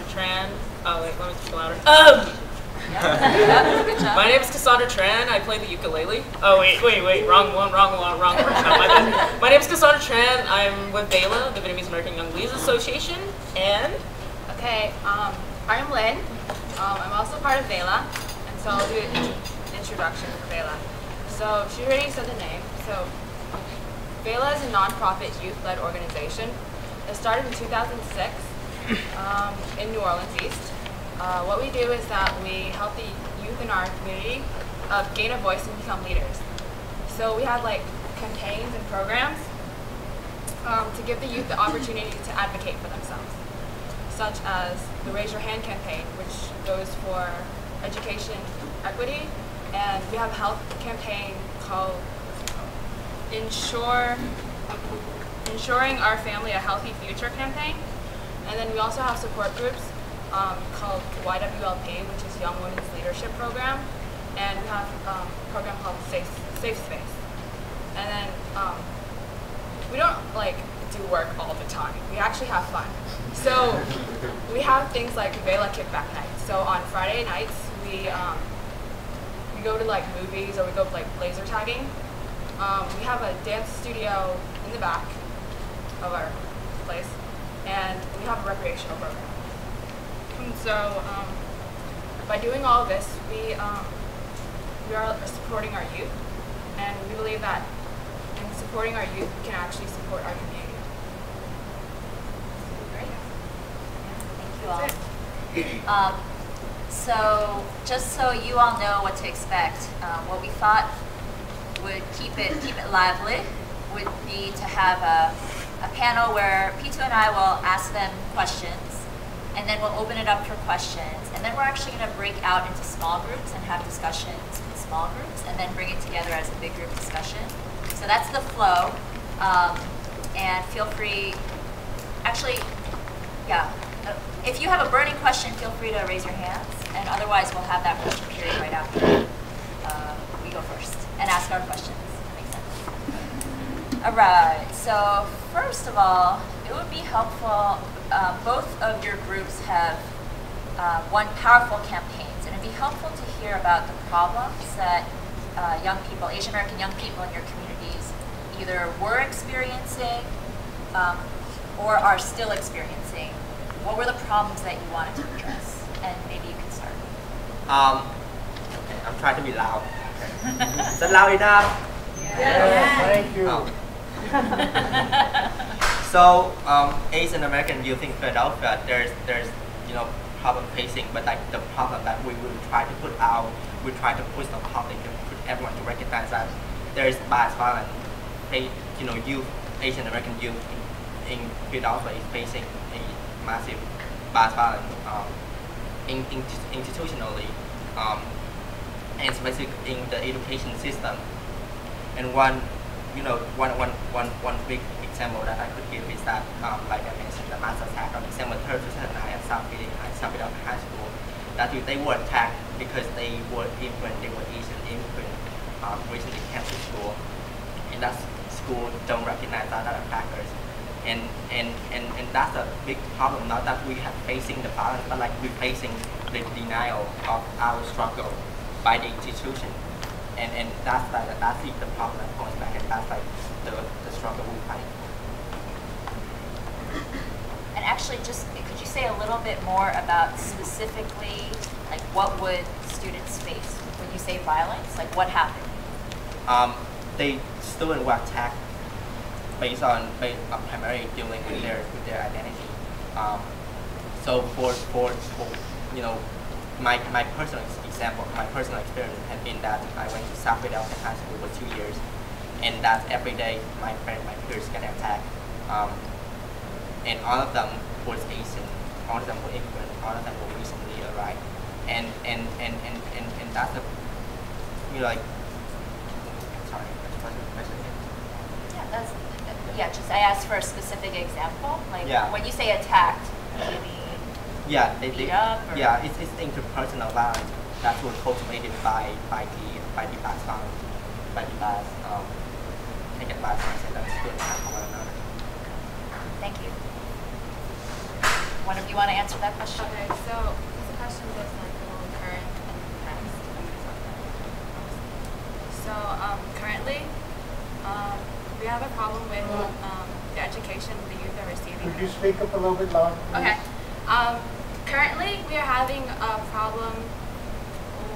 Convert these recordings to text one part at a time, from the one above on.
Cassandra Tran. Oh wait, let me speak louder. Good job. My name is Cassandra Tran. I play the ukulele. Oh wait, wrong workshop. My bad. My name is Cassandra Tran. I'm with VELA, the Vietnamese American Young Leaders Association, and Okay, I'm Lynn. I'm also part of VELA, and so I'll do an introduction for VELA. So she already said the name. So VELA is a nonprofit youth-led organization. It started in 2006 in New Orleans East. What we do is that we help the youth in our community gain a voice and become leaders. So we have like campaigns and programs to give the youth the opportunity to advocate for themselves, such as the Raise Your Hand campaign, which goes for education equity, and we have a health campaign called Ensuring Our Family a Healthy Future campaign. And then we also have support groups called YWLP, which is Young Women's Leadership Program. And we have a program called Safe Space. And then we don't like do work all the time. We actually have fun. So we have things like VELA Kickback Night. So on Friday nights, we go to like movies, or we go like laser tagging. We have a dance studio in the back of our place, and we have a recreational program. And so by doing all of this, we are supporting our youth, and we believe that in supporting our youth, we can actually support our community. Great. Yeah, thank you all. So just so you all know what to expect, what we thought would keep it lively would be to have a panel where P2 and I will ask them questions, and then we'll open it up for questions, and then we're actually going to break out into small groups and have discussions in small groups, and then bring it together as a big group discussion. So that's the flow, and feel free, actually, yeah, if you have a burning question, feel free to raise your hands, and otherwise we'll have that question period right after we go first and ask our questions. That makes sense. All right, so first of all, it would be helpful, both of your groups have won powerful campaigns, and it'd be helpful to hear about the problems that young people, Asian American young people in your communities either were experiencing or are still experiencing. What were the problems that you wanted to address? And maybe you can start. Okay, I'm trying to be loud. Okay. Is that loud enough? Yeah. Thank you. So Asian American youth in Philadelphia, there's problem facing, but like the problem that we will try to put out, we try to push the public and put everyone to recognize that there is bias violence. Youth, Asian American youth in Philadelphia is facing a massive bias violence institutionally, and specifically in the education system. And one big example that I could give is that, like I mentioned, the mass attack on December 3rd, 2009 at South Philadelphia High School, that they were attacked because they were Asian immigrant, recently came to school, and that school don't recognize that attackers. And that's a big problem, not that we have facing the violence, but like we're facing the denial of our struggle by the institution. And that's the problem that points back, and that's like the struggle we fight. And actually, just could you say a little bit more about specifically, like what would students face when you say violence? Like what happened? The students were attacked based on primarily dealing with their identity. So for my personal example, my personal experience had been that I went to South Philadelphia High School for 2 years, and that every day my peers get attacked, and all of them was Asian, all of them were immigrant, all of them were recently arrived, and that's a sorry, question again? Yeah, just I asked for a specific example. Like when you say attacked, do you mean beat up? Or? Yeah, it's interpersonal violence that was cultivated by the bias violence, by the bias negative bias mindset that students have for one another. Thank you. one of you want to answer that question? Okay, so this question goes like a little current and past. So currently, we have a problem with the education the youth are receiving. Could you speak up a little bit louder? Okay. Currently, we are having a problem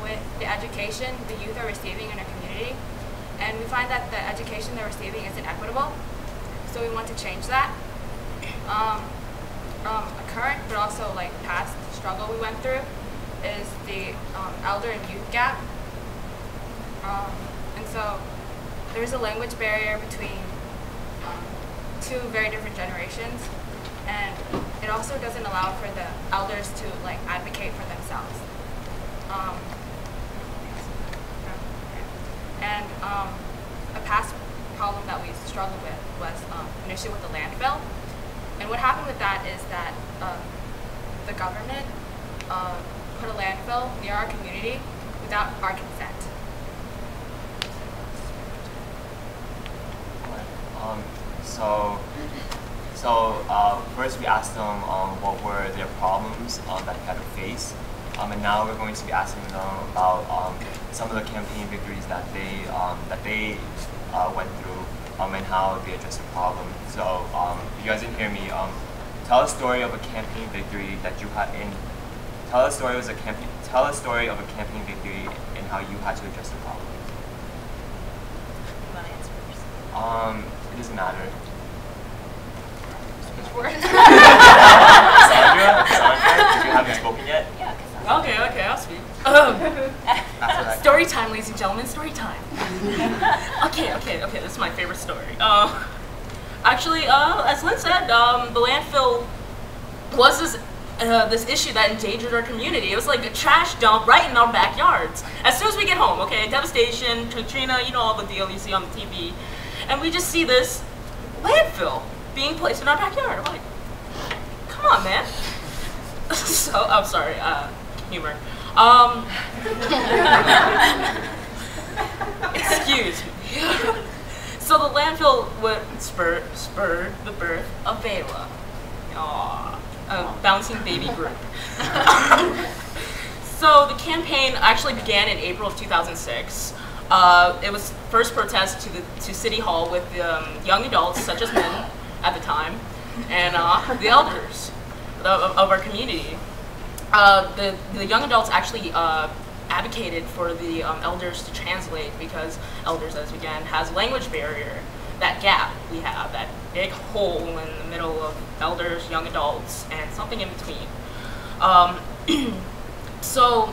with the education the youth are receiving in our community, and we find that the education they're receiving isn't equitable. So we want to change that. A current, but also like past struggle we went through is the elder and youth gap. And so there's a language barrier between two very different generations, and it also doesn't allow for the elders to like advocate for themselves. And a past problem that we struggled with was an issue with the landfill. And what happened with that is that the government put a landfill near our community without our consent. First we asked them what were their problems that they had to face, and now we're going to be asking them about some of the campaign victories that they went through and how they addressed the problem. So if you guys didn't hear me, tell a story of a campaign victory that you had in. Tell a story of a campaign victory and how you had to address the problem. You want to answer first? It doesn't matter. Sandra, you haven't spoken yet? Yeah, because Okay, I'll speak. Story time, ladies and gentlemen, story time. Okay, this is my favorite story. Actually, as Lynn said, the landfill was this issue that endangered our community. It was like a trash dump right in our backyards. As soon as we get home, okay, devastation, Katrina, you know all the deal you see on the TV. And we just see this landfill being placed in our backyard. I'm like, come on, man. So, I'm sorry, humor. Excuse me. So the landfill would spur the birth of Vela. Aww, a bouncing baby group. So the campaign actually began in April of 2006. It was first protest to City Hall with young adults, such as men at the time, and the elders of our community. The young adults actually advocated for the elders to translate, because elders, as again, has language barrier, that gap we have, that big hole in the middle of elders, young adults, and something in between. So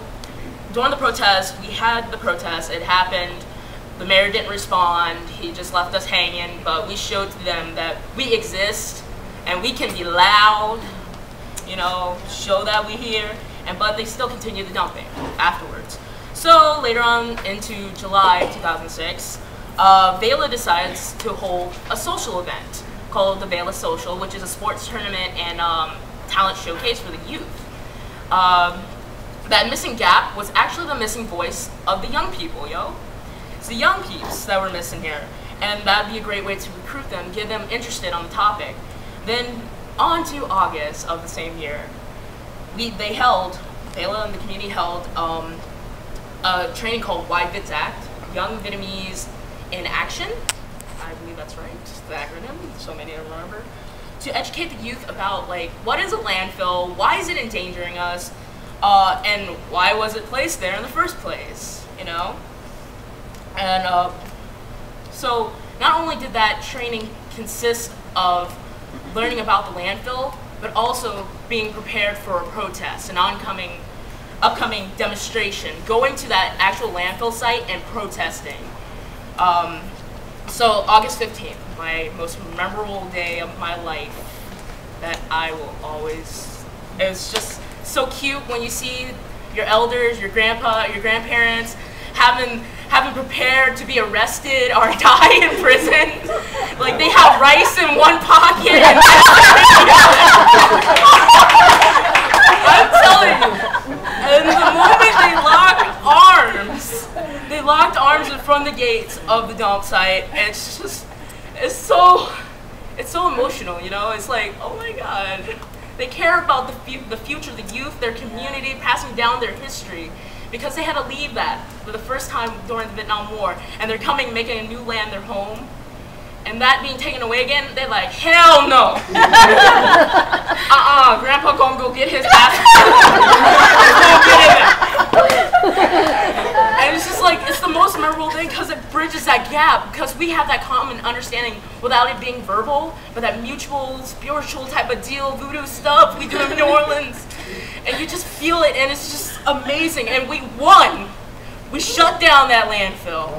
during the protest, we had the protest, it happened, the mayor didn't respond, he just left us hanging, but we showed to them that we exist, and we can be loud, you know, show that we're here, but they still continued the dumping afterwards. So later on into July 2006, Vela decides to hold a social event called the Vela Social, which is a sports tournament and talent showcase for the youth. That missing gap was actually the missing voice of the young people, yo. It's the young peeps that were missing here, and that'd be a great way to recruit them, get them interested on the topic. Then on to August of the same year, Vela and the community held a training called YVITS Act, Young Vietnamese in Action. I believe that's right, the acronym, so many don't remember. To educate the youth about, like, what is a landfill, why is it endangering us, and why was it placed there in the first place, you know? And so not only did that training consist of learning about the landfill, but also being prepared for a protest, an upcoming demonstration, going to that actual landfill site and protesting. So August 15th, my most memorable day of my life that I will always, it was just so cute when you see your elders, your grandpa, your grandparents having prepared to be arrested or die in prison. Like, they have rice in one pocket. I'm telling you. And the moment they locked arms in front of the gates of the dump site, and it's so emotional, you know? It's like, oh my God. They care about the future, the youth, their community, passing down their history. Because they had to leave that for the first time during the Vietnam War, and they're coming, making a new land their home. And that being taken away again, they're like, hell no! Grandpa gonna go get his ass. And it's just like, it's the most memorable thing because it bridges that gap, because we have that common understanding without it being verbal, but that mutual, spiritual type of deal, voodoo stuff we do in New Orleans. And you just feel it, and it's just amazing. And we won. We shut down that landfill.